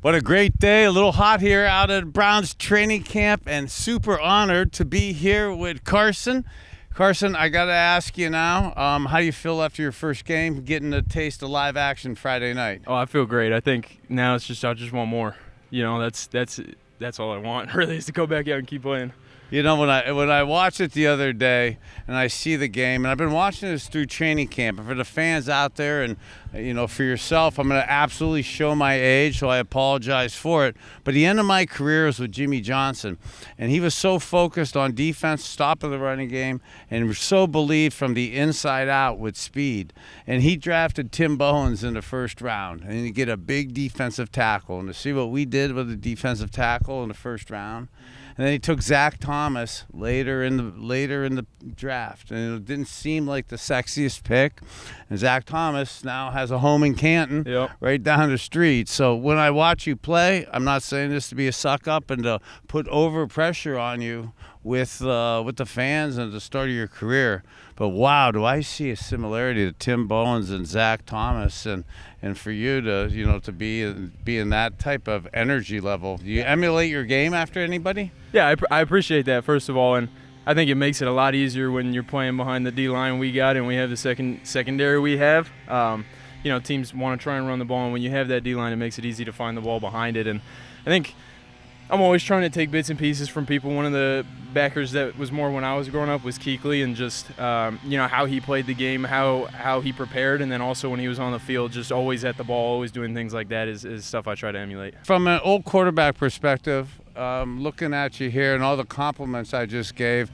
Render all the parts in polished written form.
What a great day. A little hot here out at Browns training camp, and super honored to be here with Carson. Carson, I got to ask you now, how do you feel after your first game, getting a taste of live action Friday night? Oh, I feel great. I think now I just want more. You know, that's all I want really, is to go back out and keep playing. You know, when I watched it the other day and I see the game, and I've been watching this through training camp, and for the fans out there and, you know, for yourself, I'm going to absolutely show my age, so I apologize for it. But the end of my career was with Jimmy Johnson, and he was so focused on defense, stopping the running game, and so believed from the inside out with speed. And he drafted Tim Bowens in the first round, and you get a big defensive tackle. And to see what we did with the defensive tackle in the first round. And then he took Zach Thomas later in the draft, and it didn't seem like the sexiest pick. And Zach Thomas now has a home in Canton, right down the street. So when I watch you play, I'm not saying this to be a suck up and to put over pressure on you with the fans and at the start of your career. But wow, do I see a similarity to Tim Bowens and Zach Thomas, and for you to, you know, to be in that type of energy level. Do you emulate your game after anybody? Yeah, I appreciate that, first of all, and I think it makes it a lot easier when you're playing behind the D-line we got and we have the secondary we have. You know, teams want to try and run the ball, and when you have that D-line, it makes it easy to find the ball behind it. And I think I'm always trying to take bits and pieces from people. One of the backers that was more when I was growing up was Kuechly, and just you know, how he played the game, how he prepared, and then also when he was on the field, just always at the ball, always doing things like that is stuff I try to emulate. From an old quarterback perspective, looking at you here and all the compliments I just gave,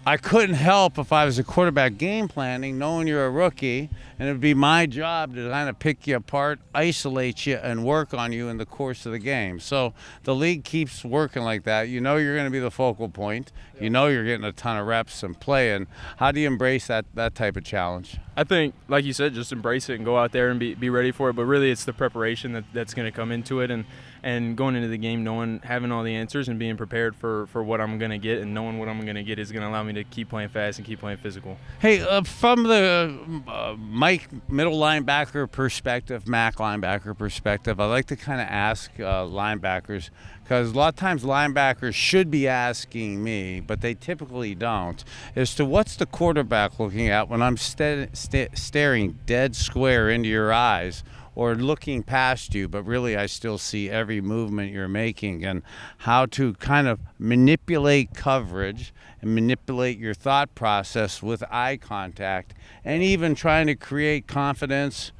I couldn't help, if I was a quarterback, game planning, knowing you're a rookie, and it would be my job to kind of pick you apart, isolate you, and work on you in the course of the game. So the league keeps working like that. You know you're going to be the focal point. You know you're getting a ton of reps and playing. How do you embrace that type of challenge? I think, like you said, just embrace it and go out there and be ready for it. But really, it's the preparation that's going to come into it, and going into the game, having all the answers and being prepared for what I'm going to get, and knowing what I'm going to get is going to allow me to keep playing fast and keep playing physical. Hey, from the Mike middle linebacker perspective, Mac linebacker perspective, I like to kind of ask linebackers, because a lot of times linebackers should be asking me, but they typically don't, as to what's the quarterback looking at when I'm staring dead square into your eyes, or looking past you, but really I still see every movement you're making, and how to kind of manipulate coverage and manipulate your thought process with eye contact, and even trying to create confidence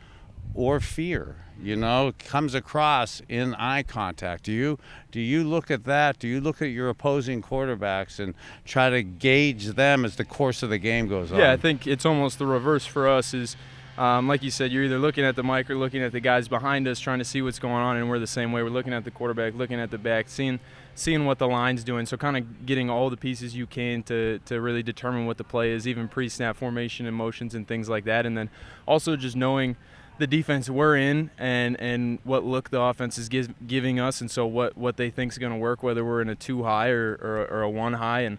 or fear, you know, comes across in eye contact. Do you look at that? Do you look at your opposing quarterbacks and try to gauge them as the course of the game goes on? Yeah, I think it's almost the reverse for us is, like you said, you're either looking at the mic or looking at the guys behind us, trying to see what's going on, and we're the same way. We're looking at the quarterback, looking at the back, seeing what the line's doing, so kind of getting all the pieces you can to really determine what the play is, even pre-snap formation and motions and things like that, and then also just knowing the defense we're in and what look the offense is giving us, and so what they think is going to work, whether we're in a 2 high or a 1 high, and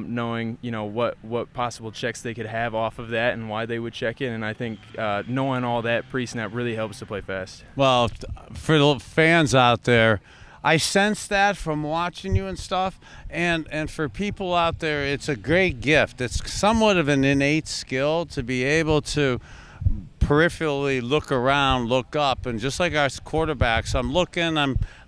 knowing, you know, what possible checks they could have off of that and why they would check it. And I think knowing all that pre-snap really helps to play fast. Well, for the fans out there, I sense that from watching you and stuff, and for people out there, it's a great gift. It's somewhat of an innate skill to be able to peripherally look around, look up, and just like our quarterbacks,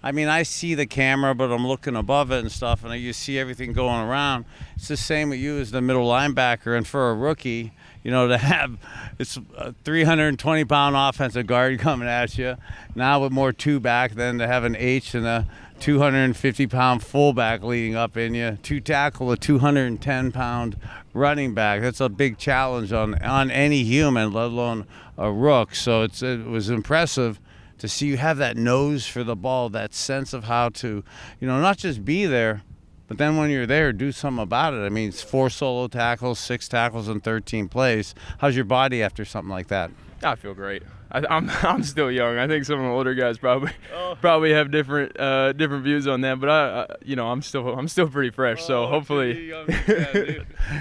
I see the camera, but I'm looking above it and stuff, and you see everything going around. It's the same with you as the middle linebacker, and for a rookie, you know, to have it's a 320-pound offensive guard coming at you, now with more 2 back, than to have an H and a 250-pound fullback leading up in you, to tackle a 210-pound running back. That's a big challenge on any human, let alone a rook. So it was impressive to see you have that nose for the ball, that sense of how to, you know, not just be there, but then when you're there, do something about it. I mean, it's 4 solo tackles, 6 tackles in 13 plays. How's your body after something like that? I feel great. I'm still young. I think some of the older guys probably have different views on that, but I'm still pretty fresh. So hopefully,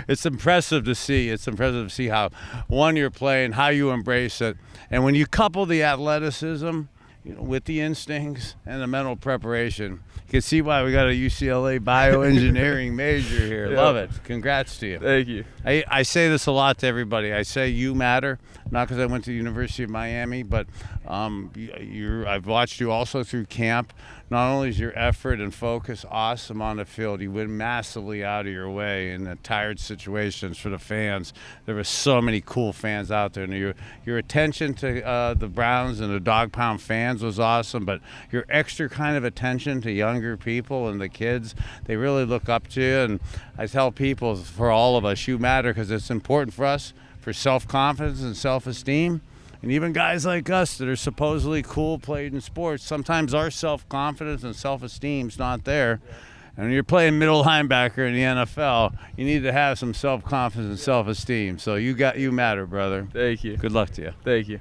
it's impressive to see. It's impressive to see how you're playing, how you embrace it, and when you couple the athleticism with the instincts and the mental preparation. You can see why we got a UCLA bioengineering major here. Yeah. Love it. Congrats to you. Thank you. I say this a lot to everybody. I say you matter, not because I went to the University of Miami, but I've watched you also through camp. Not only is your effort and focus awesome on the field, you went massively out of your way in the tired situations for the fans. There were so many cool fans out there. And your attention to the Browns and the Dog Pound fans was awesome, but your extra kind of attention to younger people and the kids, they really look up to you. And I tell people, for all of us, you matter because it's important for us, for self-confidence and self-esteem. And even guys like us that are supposedly cool, played in sports, sometimes our self-confidence and self-esteem's not there. And when you're playing middle linebacker in the NFL, you need to have some self-confidence and self-esteem. So you matter, brother. Thank you. Good luck to you. Thank you.